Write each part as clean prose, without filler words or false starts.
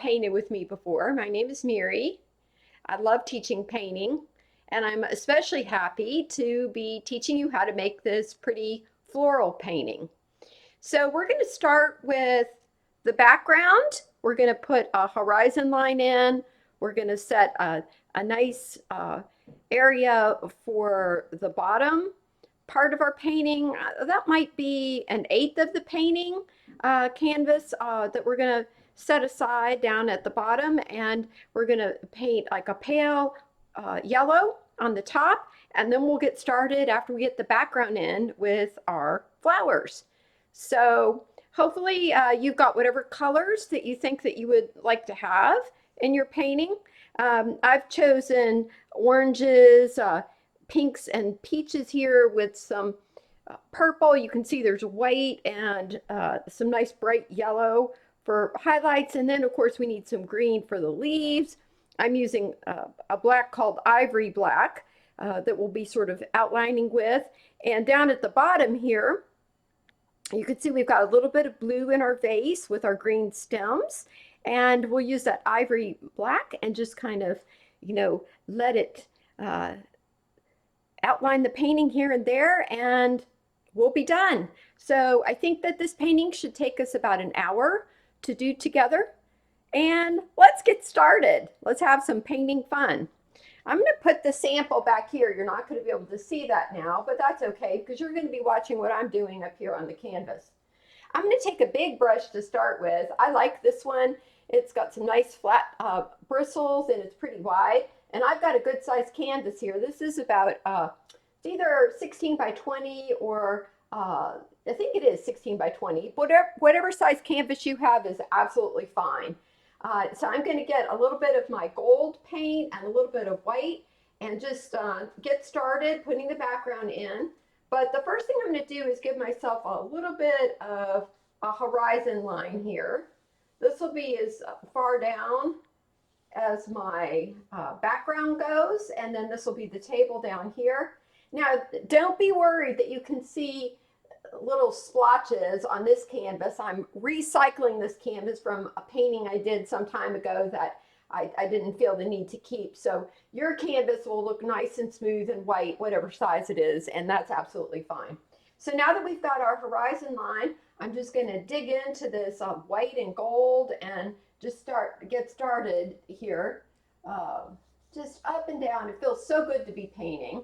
painted with me before, my name is Merri. I love teaching painting, and I'm especially happy to be teaching you how to make this pretty floral painting. So we're going to start with the background. We're going to put a horizon line in. We're going to set a nice area for the bottom part of our painting. That might be an eighth of the painting canvas that we're going to set aside down at the bottom, and we're going to paint like a pale yellow on the top, and then we'll get started after we get the background in with our flowers. So hopefully you've got whatever colors that you think that you would like to have in your painting. I've chosen oranges, pinks and peaches here with some purple. You can see there's white and some nice bright yellow for highlights. And then of course we need some green for the leaves. I'm using a black called ivory black that we'll be sort of outlining with. And down at the bottom here, you can see we've got a little bit of blue in our vase with our green stems. And we'll use that ivory black and just kind of, let it outline the painting here and there, and we'll be done. So I think that this painting should take us about an hour to do together. And let's get started. Let's have some painting fun. I'm going to put the sample back here. You're not going to be able to see that now, but that's okay because you're going to be watching what I'm doing up here on the canvas. I'm going to take a big brush to start with. I like this one. It's got some nice flat bristles and it's pretty wide. And I've got a good sized canvas here. This is about it's either 16 by 20 or I think it is 16 by 20. Whatever size canvas you have is absolutely fine. So I'm going to get a little bit of my gold paint and a little bit of white and just get started putting the background in. But the first thing I'm going to do is give myself a little bit of a horizon line here. This will be as far down as my background goes, and then this will be the table down here. Now, don't be worried that you can see little splotches on this canvas. I'm recycling this canvas from a painting I did some time ago that I didn't feel the need to keep. So your canvas will look nice and smooth and white, whatever size it is, and that's absolutely fine. So now that we've got our horizon line, I'm just going to dig into this white and gold and just get started here. Just up and down. It feels so good to be painting.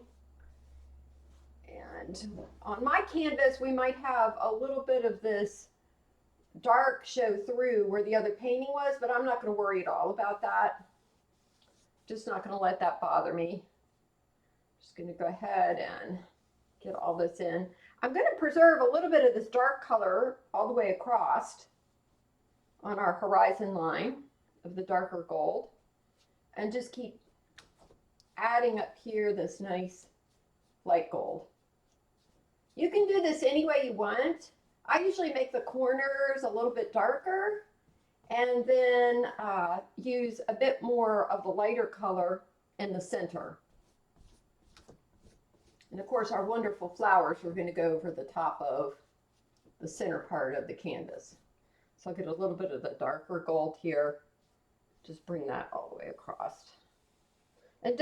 And on my canvas, we might have a little bit of this dark show through where the other painting was, but I'm not going to worry at all about that. Just not going to let that bother me. Just going to go ahead and get all this in. I'm going to preserve a little bit of this dark color all the way across on our horizon line of the darker gold, and just keep adding up here this nice light gold. You can do this any way you want. I usually make the corners a little bit darker and then use a bit more of the lighter color in the center. And of course, our wonderful flowers, we're going to go over the top of the center part of the canvas. So I'll get a little bit of the darker gold here. Just bring that all the way across. And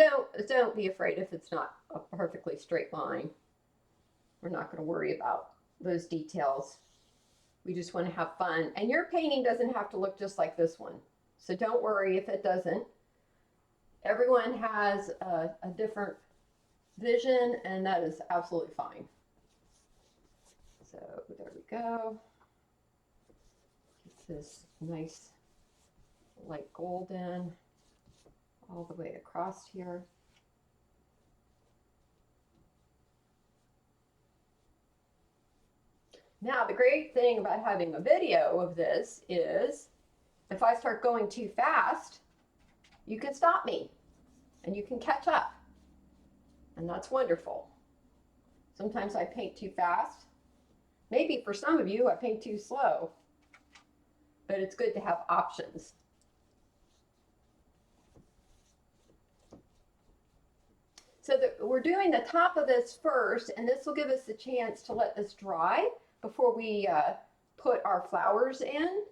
don't be afraid if it's not a perfectly straight line. We're not going to worry about those details. We just want to have fun. And your painting doesn't have to look just like this one. So don't worry if it doesn't. Everyone has a different vision, and that is absolutely fine. So there we go. Get this nice light gold in all the way across here. Now, the great thing about having a video of this is if I start going too fast, you can stop me and you can catch up. And that's wonderful. Sometimes I paint too fast. Maybe for some of you, I paint too slow. But it's good to have options. So we're doing the top of this first, and this will give us a chance to let this dry before we put our flowers in.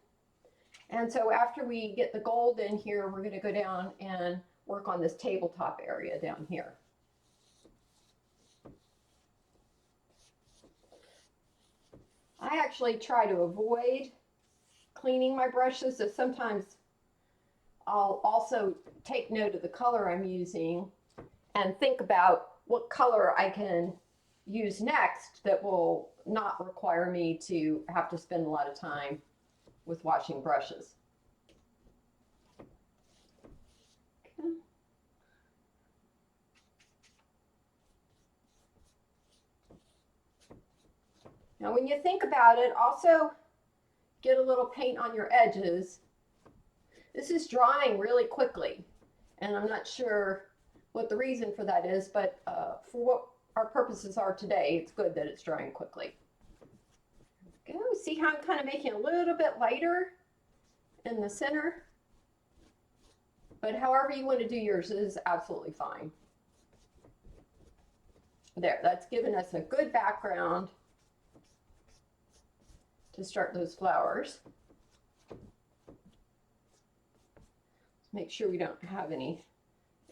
And so after we get the gold in here, we're going to go down and work on this tabletop area down here. I actually try to avoid cleaning my brushes, so sometimes I'll also take note of the color I'm using and think about what color I can use next that will not require me to have to spend a lot of time with washing brushes. Okay. Now when you think about it, also get a little paint on your edges. This is drying really quickly, and I'm not sure what the reason for that is, but for what our purposes are today, it's good that it's drying quickly. There we go. See how I'm kind of making it a little bit lighter in the center? But however you want to do yours is absolutely fine. There, that's given us a good background to start those flowers. Make sure we don't have any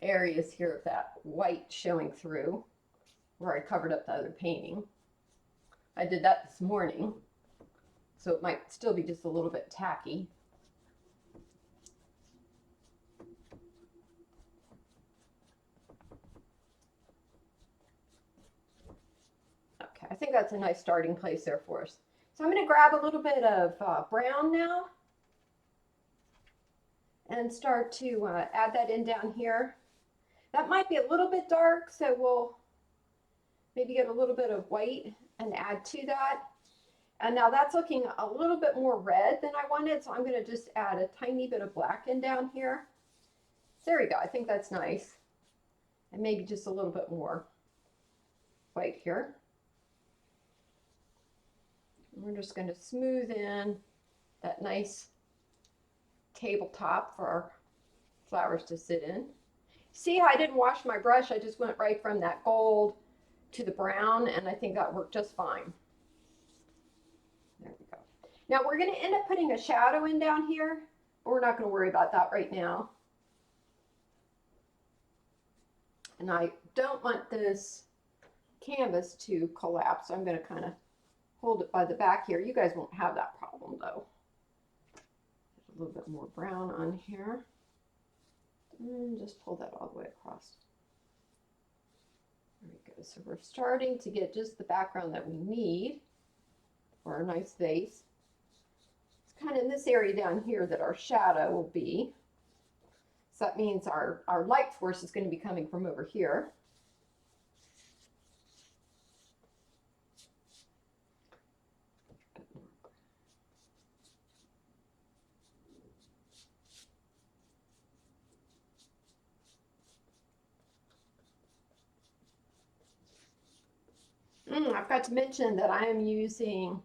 areas here of that white showing through where I covered up the other painting. I did that this morning, so it might still be just a little bit tacky. Okay, I think that's a nice starting place there for us. So I'm going to grab a little bit of brown now and start to add that in down here. That might be a little bit dark, so we'll maybe get a little bit of white and add to that. And now that's looking a little bit more red than I wanted, so I'm going to just add a tiny bit of black in down here. So there we go. I think that's nice. And maybe just a little bit more white here. And we're just going to smooth in that nice tabletop for our flowers to sit in. See how I didn't wash my brush? I just went right from that gold to the brown, and I think that worked just fine. There we go. Now we're going to end up putting a shadow in down here, but we're not going to worry about that right now. And I don't want this canvas to collapse, so I'm going to kind of hold it by the back here. You guys won't have that problem though. A little bit more brown on here. And just pull that all the way across. There we go. So we're starting to get just the background that we need for our nice vase. It's kind of in this area down here that our shadow will be. So that means our light source is going to be coming from over here. I forgot to mention that I am using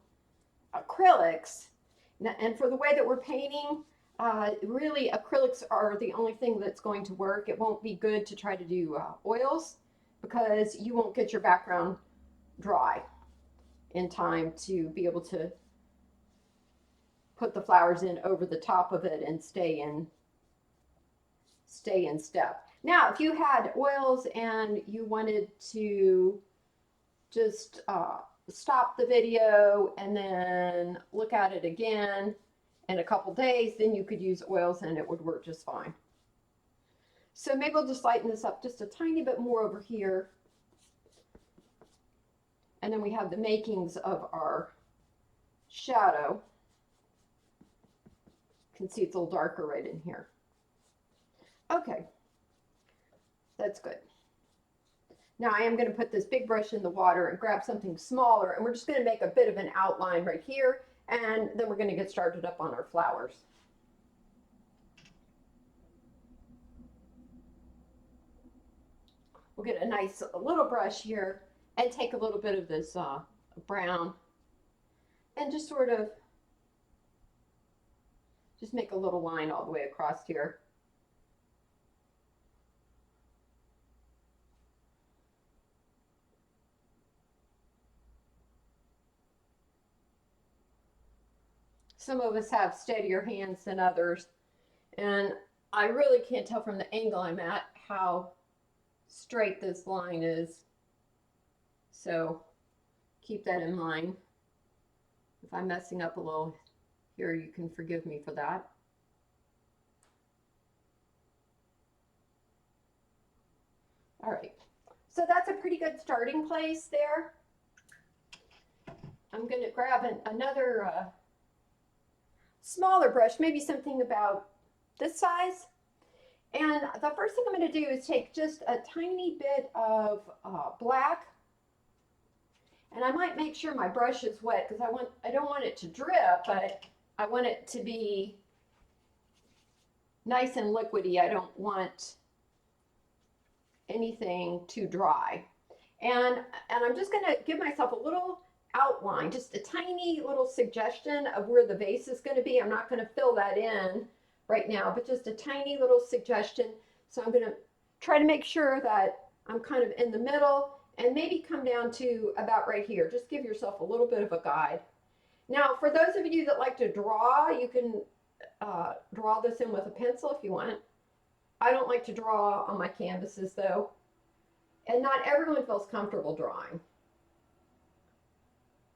acrylics. And for the way that we're painting, really acrylics are the only thing that's going to work. It won't be good to try to do oils because you won't get your background dry in time to be able to put the flowers in over the top of it and stay in step. Now, if you had oils and you wanted to just stop the video and then look at it again in a couple days, then you could use oils and it would work just fine. So maybe we'll just lighten this up just a tiny bit more over here. And then we have the makings of our shadow. You can see it's a little darker right in here. Okay, that's good. Now I am going to put this big brush in the water and grab something smaller, and we're just going to make a bit of an outline right here, and then we're going to get started up on our flowers. We'll get a nice little brush here and take a little bit of this brown and just sort of just make a little line all the way across here. Some of us have steadier hands than others, and I really can't tell from the angle I'm at how straight this line is. So keep that in mind. If I'm messing up a little here, you can forgive me for that. All right, so that's a pretty good starting place there. I'm going to grab another smaller brush, maybe something about this size. And the first thing I'm going to do is take just a tiny bit of black, and I might make sure my brush is wet because I don't want it to drip, but I want it to be nice and liquidy. I don't want anything too dry. And I'm just going to give myself a little outline, just a tiny little suggestion of where the vase is going to be. I'm not going to fill that in right now, but just a tiny little suggestion. So I'm going to try to make sure that I'm kind of in the middle and maybe come down to about right here. Just give yourself a little bit of a guide. Now, for those of you that like to draw, you can draw this in with a pencil if you want. I don't like to draw on my canvases though, and not everyone feels comfortable drawing.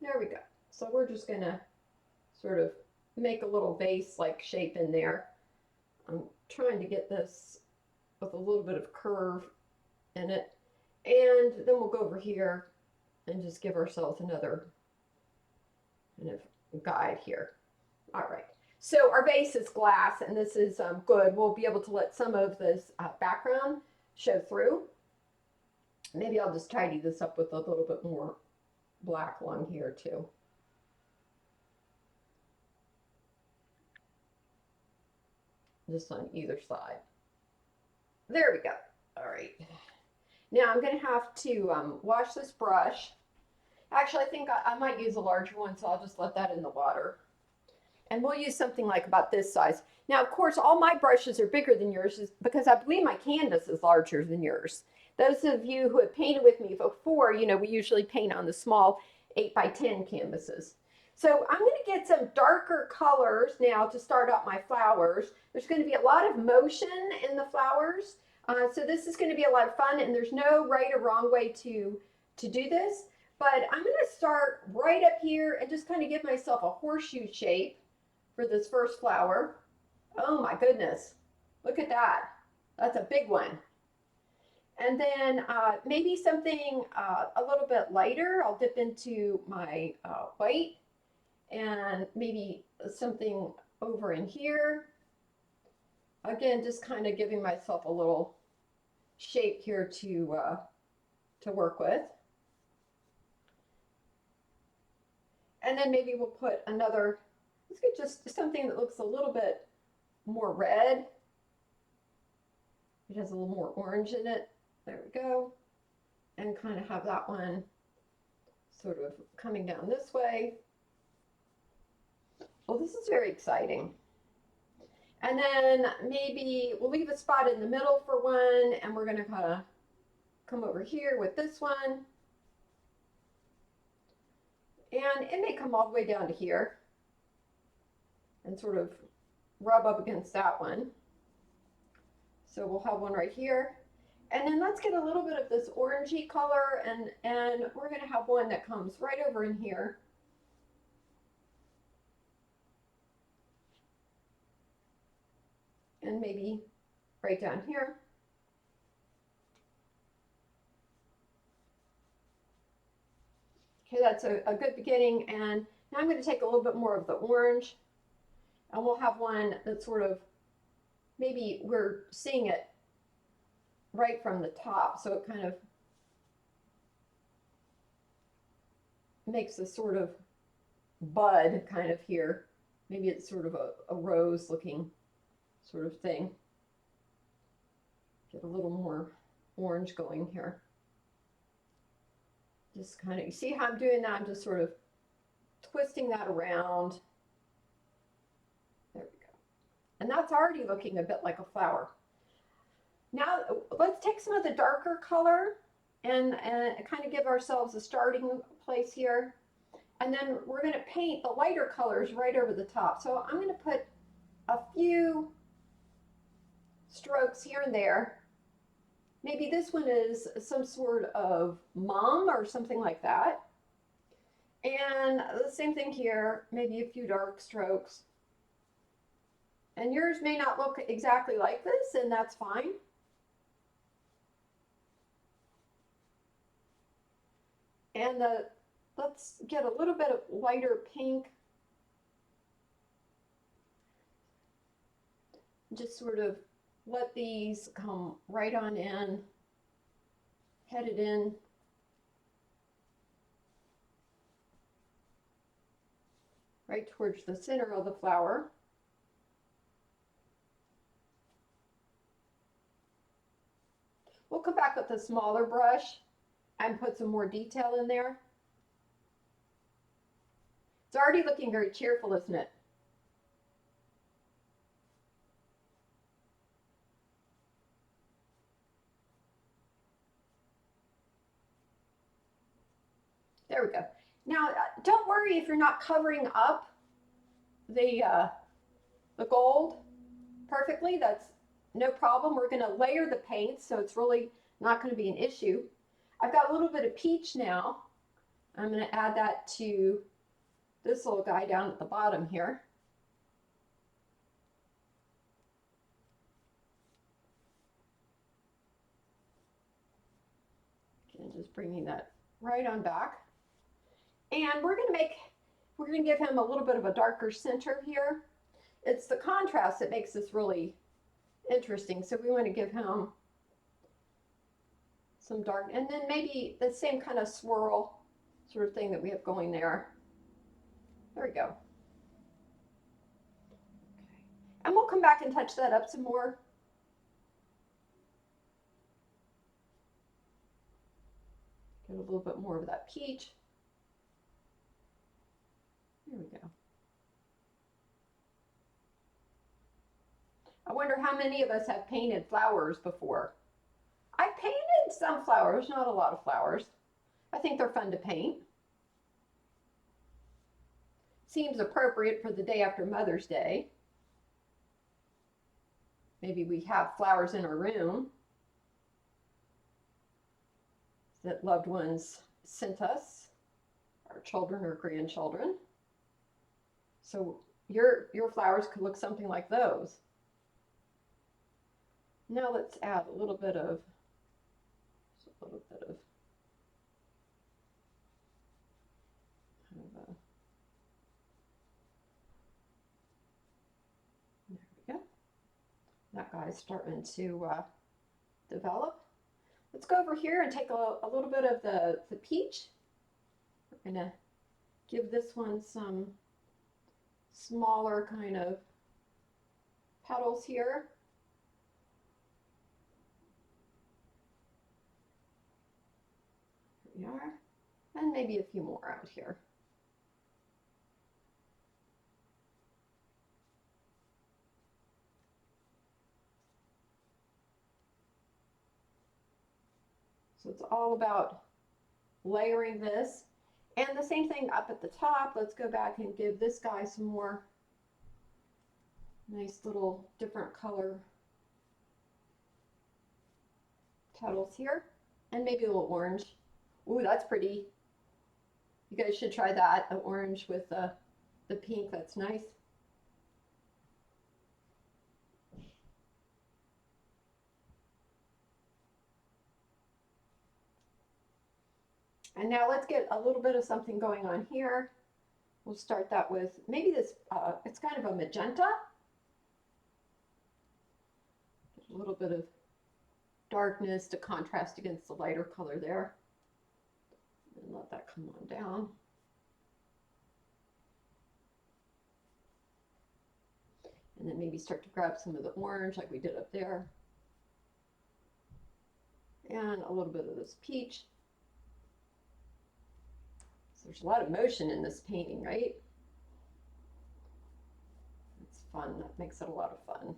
There we go. So we're just gonna sort of make a little vase-like shape in there. I'm trying to get this with a little bit of curve in it. And then we'll go over here and just give ourselves another kind of guide here. All right. So our base is glass, and this is good. We'll be able to let some of this background show through. Maybe I'll just tidy this up with a little bit more black along here too. Just on either side. There we go. All right. Now I'm going to have to wash this brush. Actually, I think I might use a larger one, so I'll just let that in the water. And we'll use something like about this size. Now, of course, all my brushes are bigger than yours because I believe my canvas is larger than yours. Those of you who have painted with me before, you know, we usually paint on the small 8x10 canvases. So I'm going to get some darker colors now to start out my flowers. There's going to be a lot of motion in the flowers. So this is going to be a lot of fun, and there's no right or wrong way to do this. But I'm going to start right up here and just kind of give myself a horseshoe shape for this first flower. Oh my goodness, look at that. That's a big one. And then maybe something a little bit lighter. I'll dip into my white and maybe something over in here. Again, just kind of giving myself a little shape here to work with. And then maybe we'll put another, let's get just something that looks a little bit more red. It has a little more orange in it. There we go. And kind of have that one sort of coming down this way. Well, this is very exciting. And then maybe we'll leave a spot in the middle for one, and we're going to kind of come over here with this one. And it may come all the way down to here and sort of rub up against that one. So we'll have one right here. And then let's get a little bit of this orangey color, and we're going to have one that comes right over in here. And maybe right down here. Okay, that's a good beginning. And now I'm going to take a little bit more of the orange, and we'll have one that's sort of, maybe we're seeing it right from the top, so it kind of makes a sort of bud kind of here. Maybe it's sort of a rose looking sort of thing. Get a little more orange going here. Just kind of, you see how I'm doing that? I'm just sort of twisting that around. There we go. And that's already looking a bit like a flower. Now let's take some of the darker color and kind of give ourselves a starting place here. And then we're going to paint the lighter colors right over the top. So I'm going to put a few strokes here and there. Maybe this one is some sort of mom or something like that. And the same thing here, maybe a few dark strokes. And yours may not look exactly like this, and that's fine. And let's get a little bit of lighter pink. Just sort of let these come right on in, headed in. Right towards the center of the flower. We'll come back with a smaller brush and put some more detail in there. It's already looking very cheerful, isn't it? There we go. Now, don't worry if you're not covering up the gold perfectly. That's no problem. We're going to layer the paint, so it's really not going to be an issue. I've got a little bit of peach now. I'm going to add that to this little guy down at the bottom here. And just bringing that right on back. And we're going to give him a little bit of a darker center here. It's the contrast that makes this really interesting. So we want to give him some dark, and then maybe the same kind of swirl sort of thing that we have going there. There we go. Okay. And we'll come back and touch that up some more. Get a little bit more of that peach. There we go. I wonder how many of us have painted flowers before. I've painted some flowers, not a lot of flowers. I think they're fun to paint. Seems appropriate for the day after Mother's Day. Maybe we have flowers in our room that loved ones sent us, our children or grandchildren. So your flowers could look something like those. Now let's add a little bit of kind of a, there we go. That guy's starting to develop. Let's go over here and take a little bit of the peach. We're gonna give this one some smaller kind of petals here. Here we are. And maybe a few more out here. So it's all about layering this. And the same thing up at the top. Let's go back and give this guy some more nice little different color petals here. And maybe a little orange. Ooh, that's pretty. You guys should try that, the orange with the pink. That's nice. And now let's get a little bit of something going on here. We'll start that with maybe this, it's kind of a magenta. A little bit of darkness to contrast against the lighter color there. And let that come on down. And then maybe start to grab some of the orange like we did up there. And a little bit of this peach. So there's a lot of motion in this painting, right? It's fun. That makes it a lot of fun.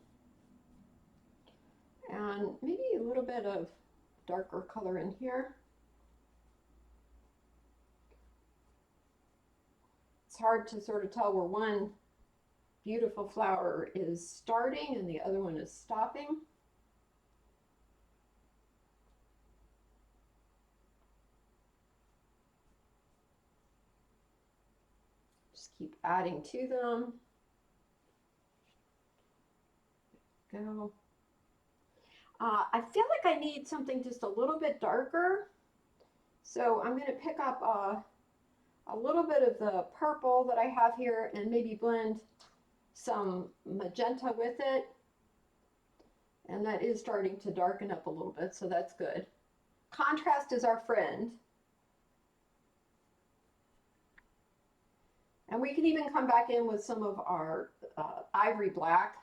And maybe a little bit of darker color in here. It's hard to sort of tell where one beautiful flower is starting and the other one is stopping. Just keep adding to them. Go. I feel like I need something just a little bit darker. So I'm going to pick up a little bit of the purple that I have here and maybe blend some magenta with it. And that is starting to darken up a little bit, so that's good. Contrast is our friend. And we can even come back in with some of our ivory black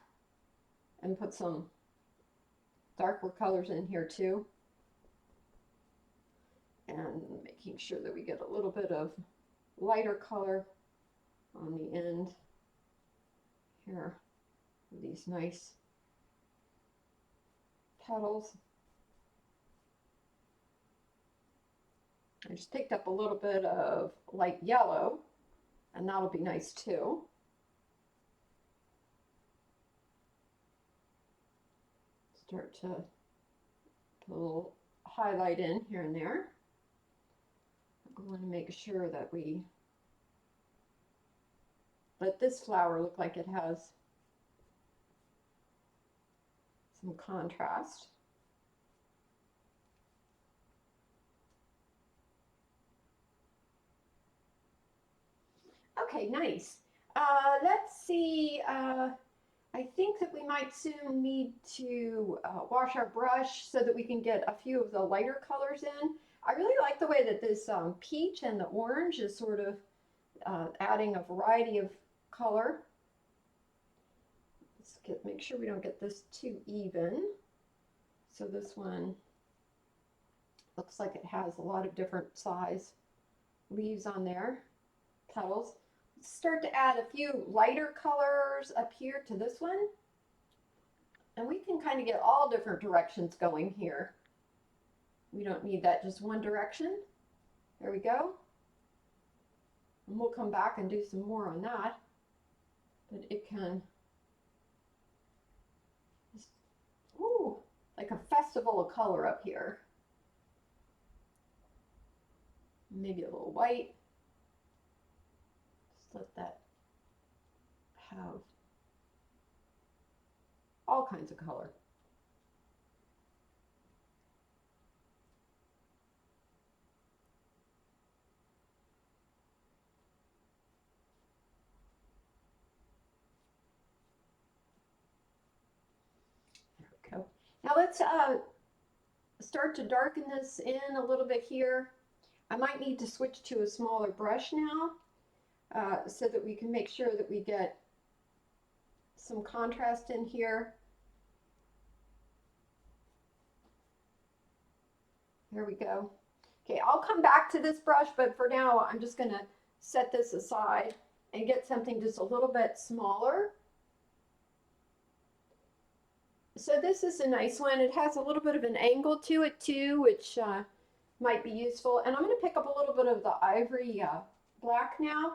and put some darker colors in here too. And making sure that we get a little bit of lighter color on the end here. These nice petals. I just picked up a little bit of light yellow, and that'll be nice too. Start to put a little highlight in here and there. I'm going to make sure that we let this flower look like it has some contrast. Okay, nice. Let's see. I think that we might soon need to wash our brush so that we can get a few of the lighter colors in. I really like the way that this peach and the orange is sort of adding a variety of color. Let's make sure we don't get this too even. So this one looks like it has a lot of different size leaves on there, petals. Let's start to add a few lighter colors up here to this one. And we can kind of get all different directions going here. We don't need that just one direction. There we go. And we'll come back and do some more on that. But it can, ooh, like a festival of color up here. Maybe a little white. Just let that have all kinds of color. There we go. Now let's start to darken this in a little bit here. I might need to switch to a smaller brush now so that we can make sure that we get some contrast in here. There we go. Okay, I'll come back to this brush, but for now I'm just going to set this aside and get something just a little bit smaller. So this is a nice one. It has a little bit of an angle to it too, which might be useful. And I'm going to pick up a little bit of the ivory black now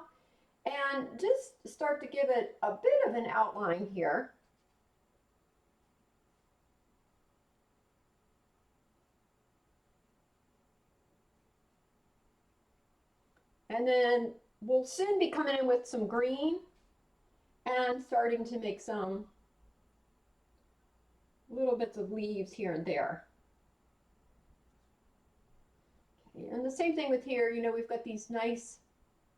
and just start to give it a bit of an outline here. And then we'll soon be coming in with some green and starting to make some little bits of leaves here and there. Okay, and the same thing with here, you know, we've got these nice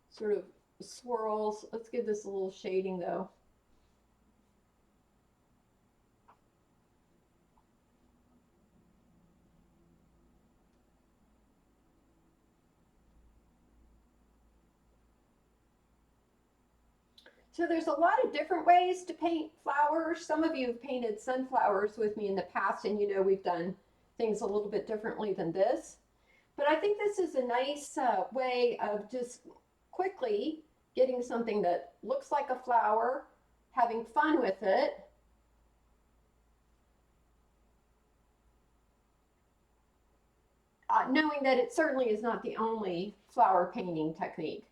sort of swirls. Let's give this a little shading though. So there's a lot of different ways to paint flowers. Some of you have painted sunflowers with me in the past, and you know we've done things a little bit differently than this. But I think this is a nice way of just quickly getting something that looks like a flower, having fun with it. Knowing that it certainly is not the only flower painting technique.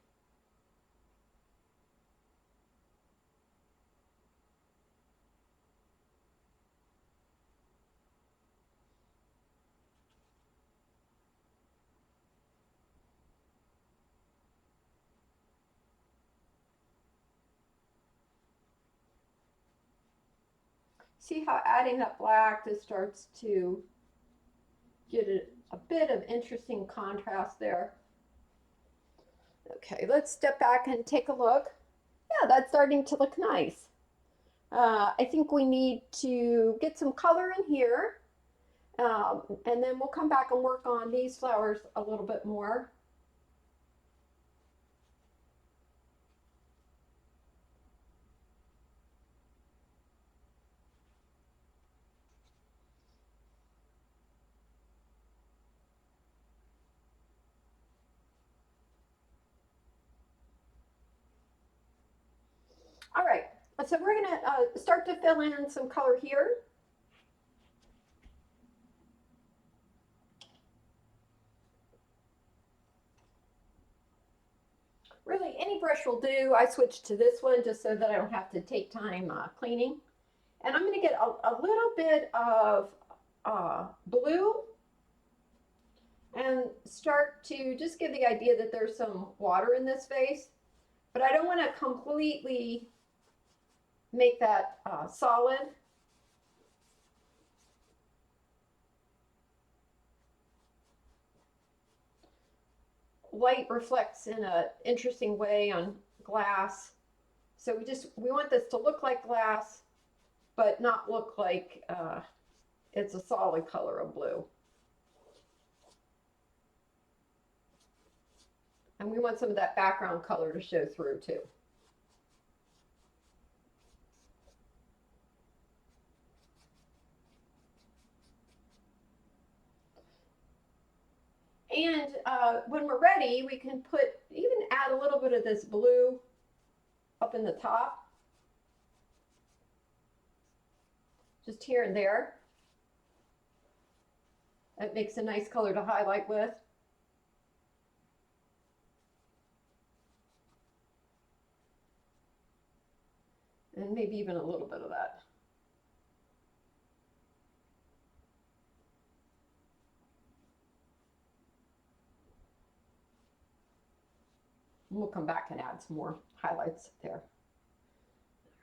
See how adding that black just starts to get a bit of interesting contrast there. Okay, let's step back and take a look. Yeah, that's starting to look nice. I think we need to get some color in here, and then we'll come back and work on these flowers a little bit more. All right, so we're gonna start to fill in some color here. Really, any brush will do. I switched to this one just so that I don't have to take time cleaning. And I'm gonna get a little bit of blue and start to just give the idea that there's some water in this vase, but I don't want to completely make that solid. Light reflects in an interesting way on glass, so we want this to look like glass, but not look like it's a solid color of blue. And we want some of that background color to show through too. And when we're ready, we can even add a little bit of this blue up in the top. Just here and there. It makes a nice color to highlight with. And maybe even a little bit of that. And we'll come back and add some more highlights there.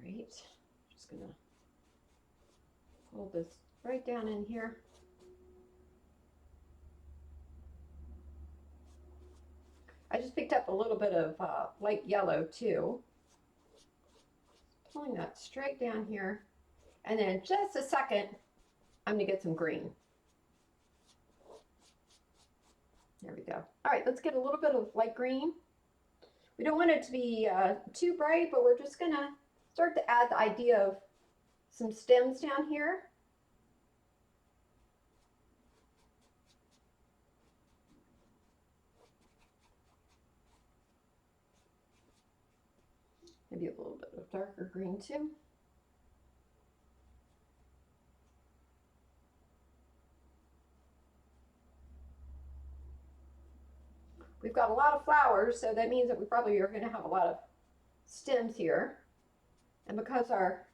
All right, just gonna pull this right down in here. I just picked up a little bit of light yellow too. Pulling that straight down here. And then in just a second, I'm gonna get some green. There we go. All right, let's get a little bit of light green. We don't want it to be too bright, but we're just gonna start to add the idea of some stems down here. Maybe a little bit of darker green too. We've got a lot of flowers, so that means that we probably are going to have a lot of stems here. And because our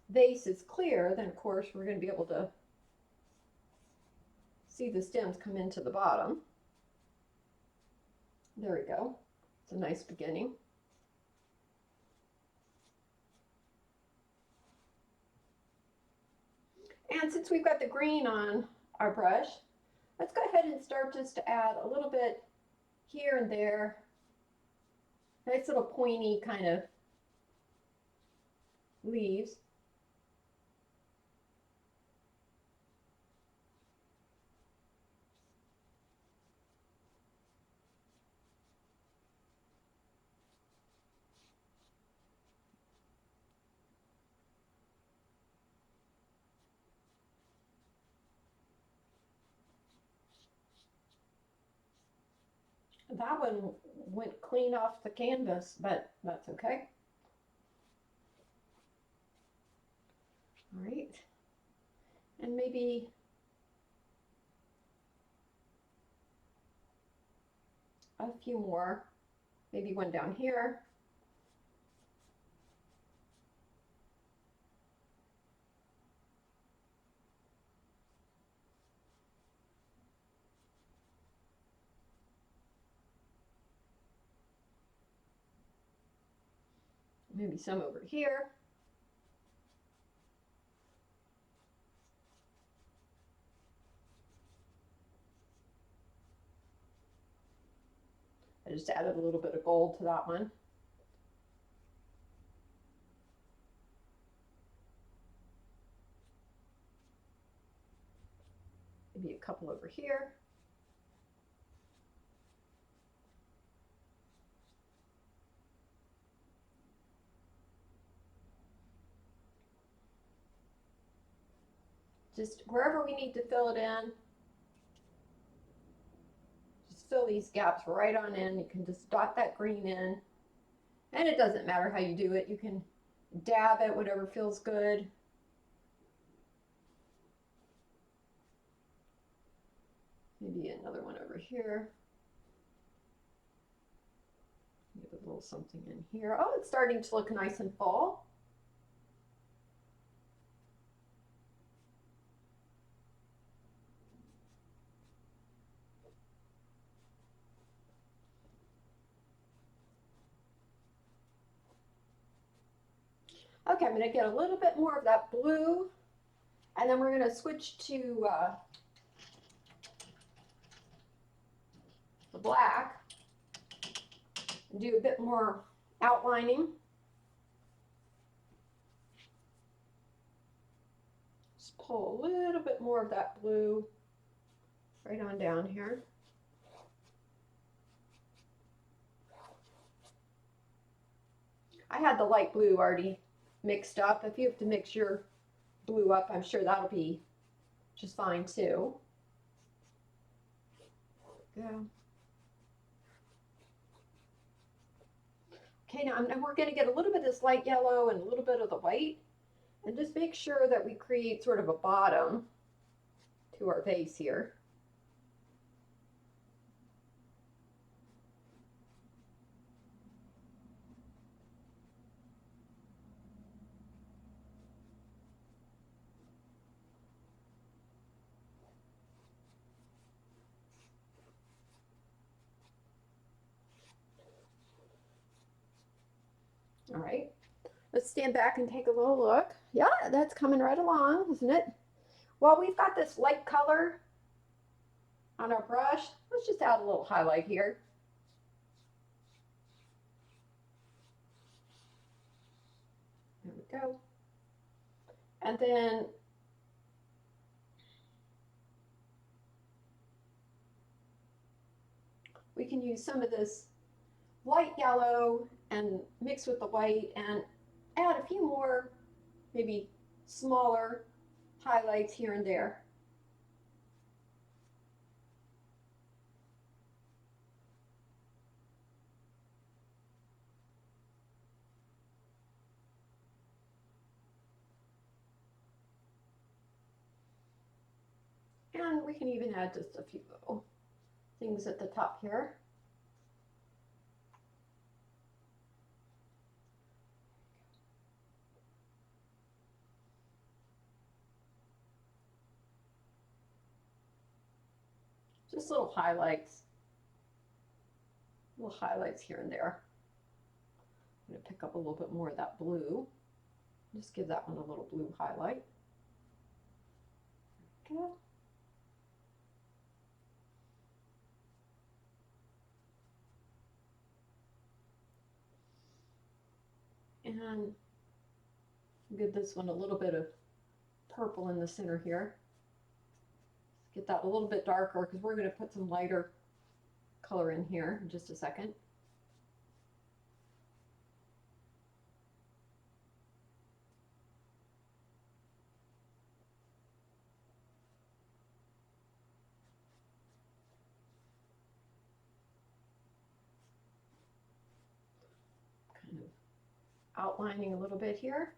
vase is clear, then of course we're going to be able to see the stems come into the bottom. There we go. It's a nice beginning. And since we've got the green on our brush, let's go ahead and start just to add a little bit here and there. Nice little pointy kind of leaves. That one went clean off the canvas, but that's okay. All right. And maybe a few more, maybe one down here. Maybe some over here. just added a little bit of gold to that one. Maybe a couple over here. Just wherever we need to fill it in, just fill these gaps right on in. You can just dot that green in. And it doesn't matter how you do it. You can dab it, whatever feels good. Maybe another one over here. Maybe a little something in here. Oh, it's starting to look nice and full. Okay, I'm going to get a little bit more of that blue, and then we're going to switch to the black and do a bit more outlining. Just pull a little bit more of that blue right on down here. I had the light blue already mixed up. If you have to mix your blue up, I'm sure that'll be just fine too. There we go. Okay, now we're going to get a little bit of this light yellow and a little bit of the white, and just make sure that we create sort of a bottom to our vase here. All right, let's stand back and take a little look. Yeah, that's coming right along, isn't it? Well, we've got this light color on our brush. Let's just add a little highlight here. There we go. And then we can use some of this light yellow and mix with the white and add a few more, maybe smaller highlights here and there. And we can even add just a few little things at the top here. Just little highlights here and there. I'm going to pick up a little bit more of that blue. Just give that one a little blue highlight. Okay. And give this one a little bit of purple in the center here. Get that a little bit darker because we're going to put some lighter color in here in just a second. Kind of outlining a little bit here.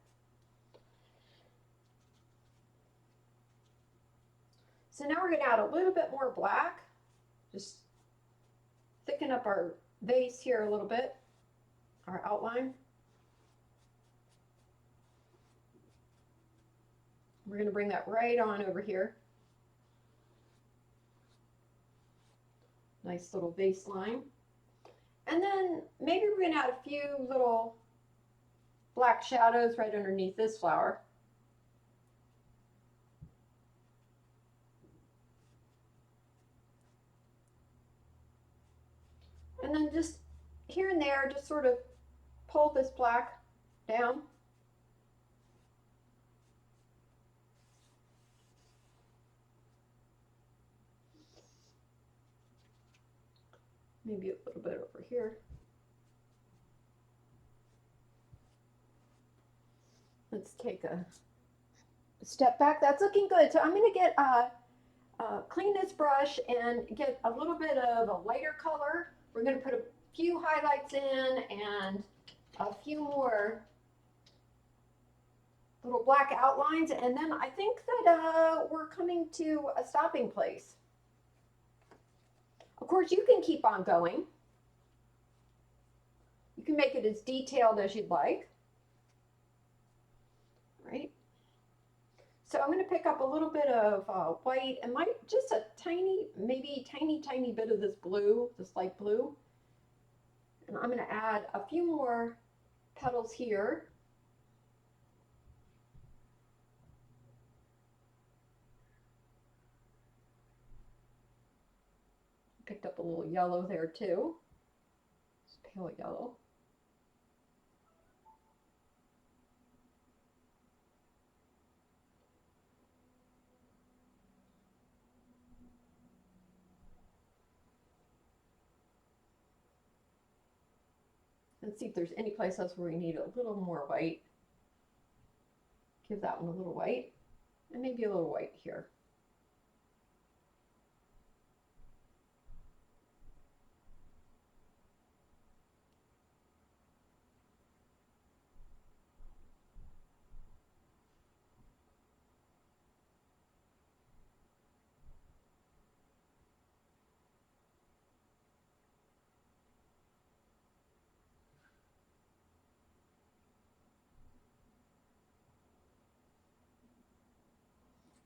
So now we're going to add a little bit more black. Just thicken up our vase here a little bit, our outline. We're going to bring that right on over here. Nice little vase line. And then maybe we're going to add a few little black shadows right underneath this flower. And then just here and there, just sort of pull this black down. Maybe a little bit over here. Let's take a step back. That's looking good. So I'm going to get clean this brush and get a little bit of a lighter color. We're going to put a few highlights in and a few more little black outlines, and then I think that we're coming to a stopping place. Of course, you can keep on going. You can make it as detailed as you'd like. Right? So I'm going to pick up a little bit of white and just a tiny, maybe tiny bit of this blue, this light blue. And I'm going to add a few more petals here. Picked up a little yellow there too. It's pale yellow. Let's see if there's any place else where we need a little more white. Give that one a little white, and maybe a little white here.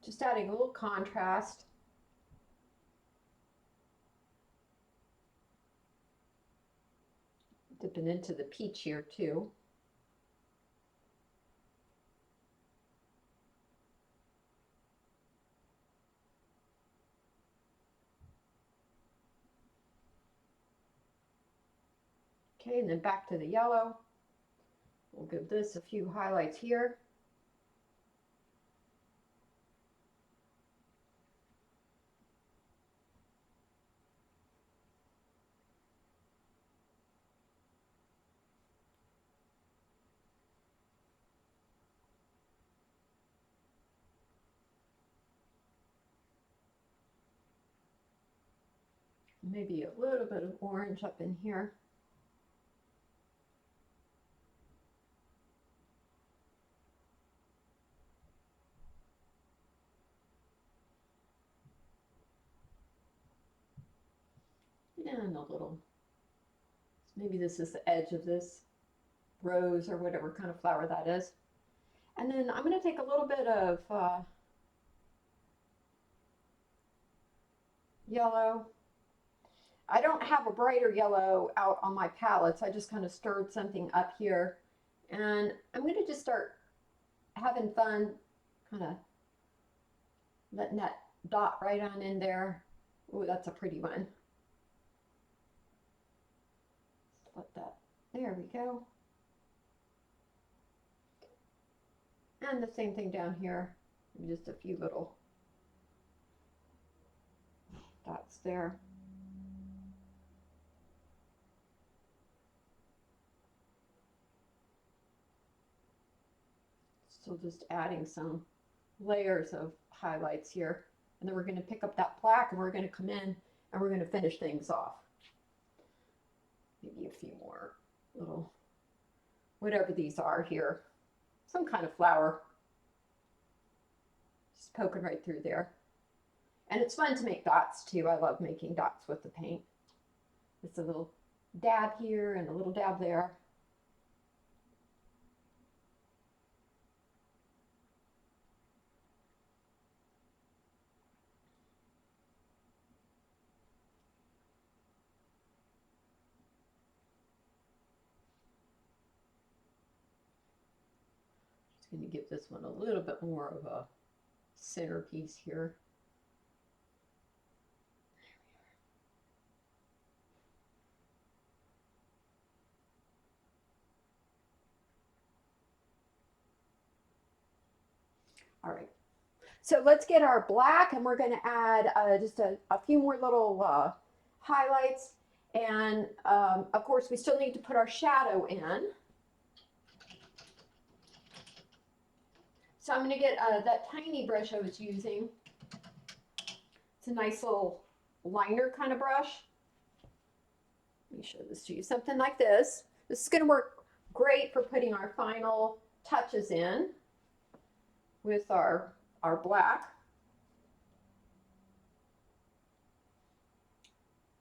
Just adding a little contrast. Dipping into the peach here too. Okay, and then back to the yellow. We'll give this a few highlights here. Maybe a little bit of orange up in here. And a little, maybe this is the edge of this rose or whatever kind of flower that is. And then I'm going to take a little bit of yellow. I don't have a brighter yellow out on my palettes. I just kind of stirred something up here. And I'm going to just start having fun, kind of letting that dot right on in there. Ooh, that's a pretty one. Let that, there we go. And the same thing down here, just a few little dots there. So just adding some layers of highlights here. And then we're going to pick up that black and we're going to come in and we're going to finish things off. Maybe a few more little, whatever these are here. Some kind of flower. Just poking right through there. And it's fun to make dots too. I love making dots with the paint. It's a little dab here and a little dab there. Just going to give this one a little bit more of a centerpiece here. All right. So let's get our black and we're going to add just a few more little highlights. And of course, we still need to put our shadow in. So I'm going to get that tiny brush I was using. It's a nice little liner kind of brush. Let me show this to you. Something like this. This is going to work great for putting our final touches in with our black.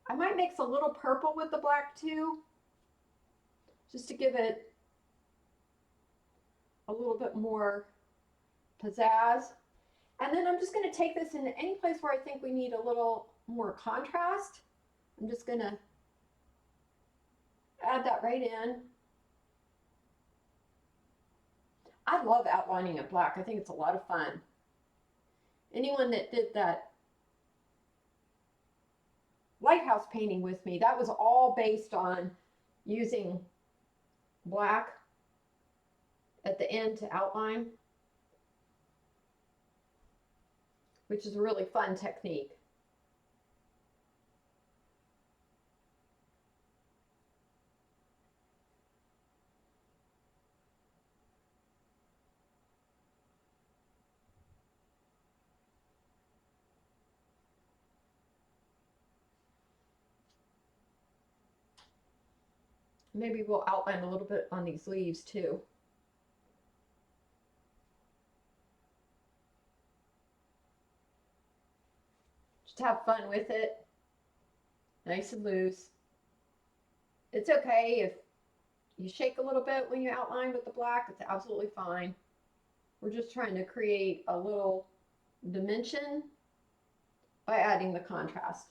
I might mix a little purple with the black too, just to give it a little bit more pizzazz. And then I'm just going to take this into any place where I think we need a little more contrast. I'm just going to add that right in. I love outlining in black. I think it's a lot of fun. Anyone that did that lighthouse painting with me, that was all based on using black at the end to outline, which is a really fun technique. Maybe we'll outline a little bit on these leaves too. Just have fun with it. Nice and loose. It's okay if you shake a little bit when you outline with the black. It's absolutely fine. We're just trying to create a little dimension by adding the contrast.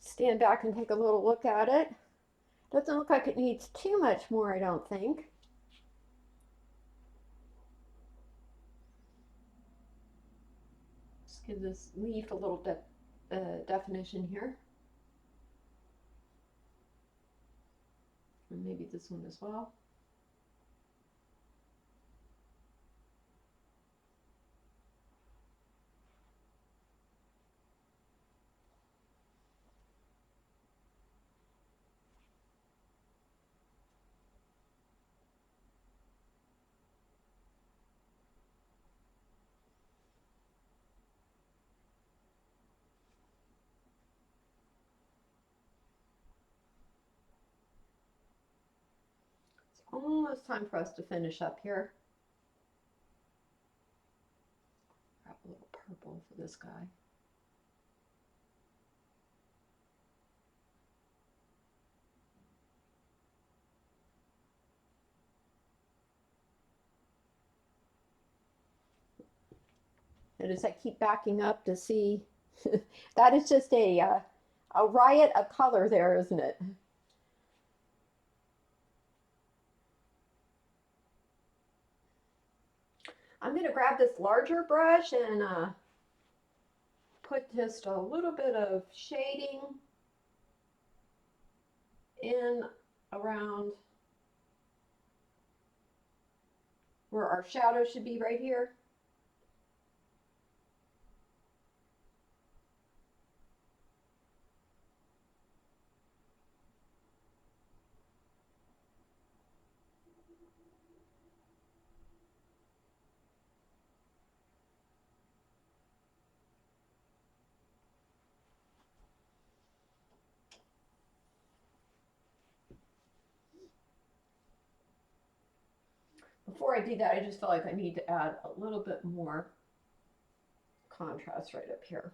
Stand back and take a little look at it. Doesn't look like it needs too much more, I don't think. Just give this leaf a little definition here. And maybe this one as well. Almost time for us to finish up here. Grab a little purple for this guy. And as I keep backing up to see, that is just a riot of color there, isn't it? I'm going to grab this larger brush and put just a little bit of shading in around where our shadow should be right here. Before I do that, I just feel like I need to add a little bit more contrast right up here.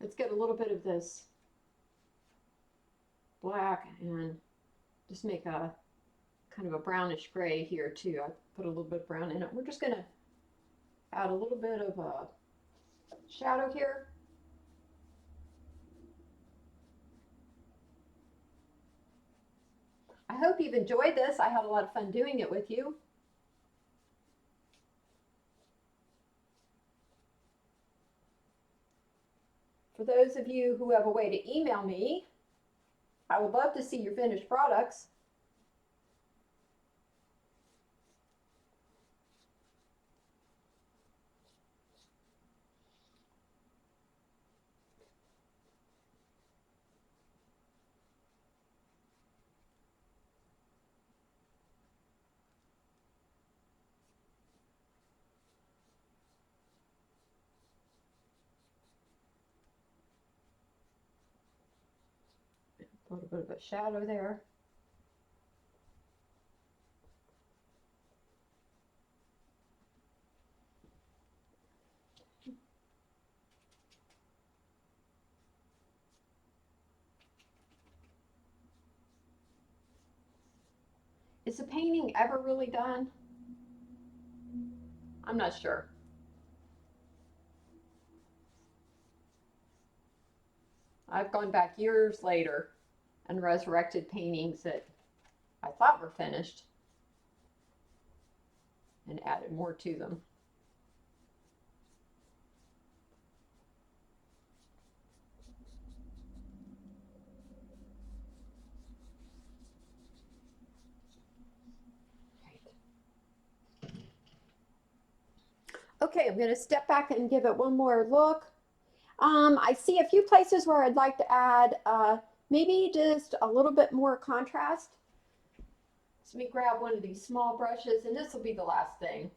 Let's get a little bit of this black and just make a kind of a brownish gray here too. I put a little bit of brown in it. We're just going to add a little bit of a shadow here. I hope you've enjoyed this. I had a lot of fun doing it with you. For those of you who have a way to email me, I would love to see your finished products. A little bit of a shadow there. Is the painting ever really done? I'm not sure. I've gone back years later and resurrected paintings that I thought were finished and added more to them. Okay, I'm going to step back and give it one more look. I see a few places where I'd like to add maybe just a little bit more contrast. So let me grab one of these small brushes, and this will be the last thing,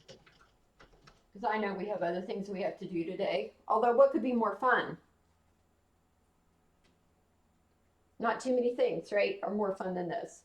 because I know we have other things we have to do today. Although what could be more fun? Not too many things, right, are more fun than this.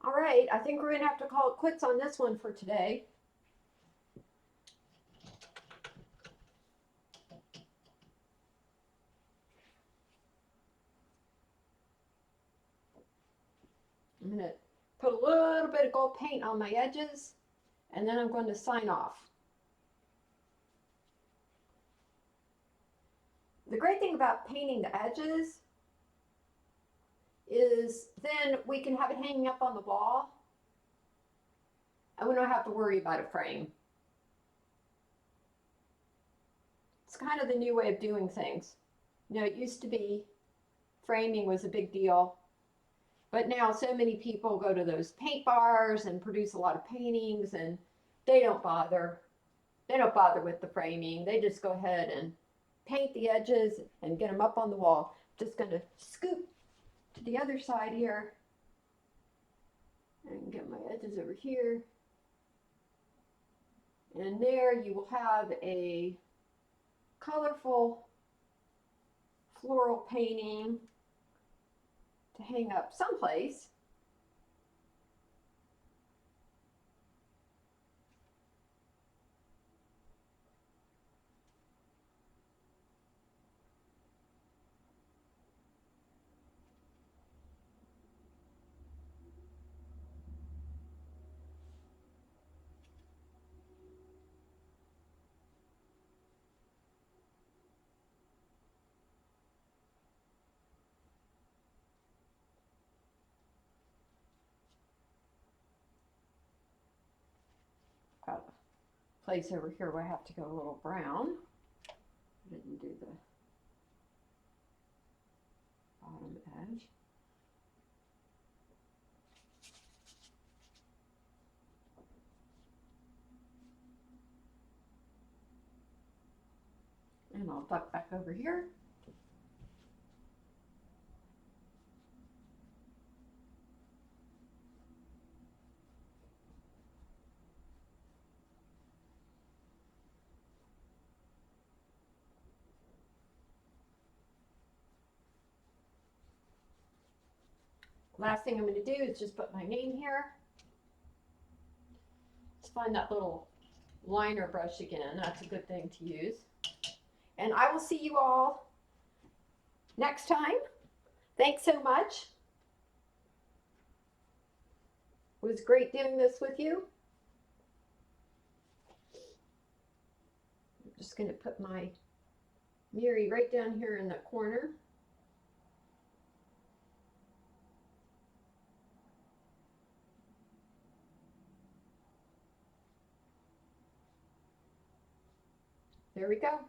All right, I think we're going to have to call it quits on this one for today. I'm going to put a little bit of gold paint on my edges, and then I'm going to sign off. The great thing about painting the edges is then we can have it hanging up on the wall, and we don't have to worry about a frame. It's kind of the new way of doing things. You know, it used to be framing was a big deal, but now so many people go to those paint bars and produce a lot of paintings, and they don't bother. They don't bother with the framing. They just go ahead and paint the edges and get them up on the wall. Just going to scoop to the other side here and get my edges over here. And there you will have a colorful floral painting to hang up someplace. place over here where I have to go a little brown. I didn't do the bottom edge. And I'll duck back over here. Last thing I'm going to do is just put my name here. Let's find that little liner brush again. That's a good thing to use. And I will see you all next time. Thanks so much. It was great doing this with you. I'm just going to put my Merri right down here in the corner. There we go.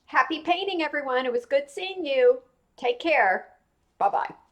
Happy painting, everyone. It was good seeing you. Take care. Bye-bye.